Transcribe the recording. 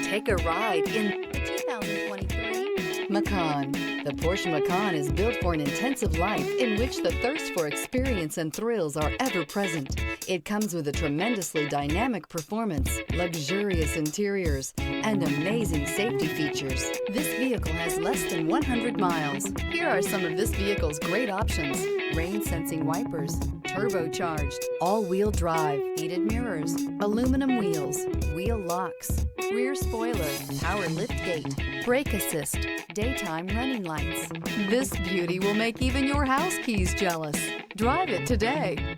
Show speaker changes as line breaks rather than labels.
Take a ride in the 2023 Macan. The Porsche Macan is built for an intensive life in which the thirst for experience and thrills are ever present. It comes with a tremendously dynamic performance, luxurious interiors, and amazing safety features. This vehicle has less than 100 miles. Here are some of this vehicle's great options: rain-sensing wipers, turbocharged, all-wheel drive, heated mirrors, aluminum wheels, wheel locks, rear spoiler, power liftgate, brake assist, daytime running lights. This beauty will make even your house keys jealous. Drive it today.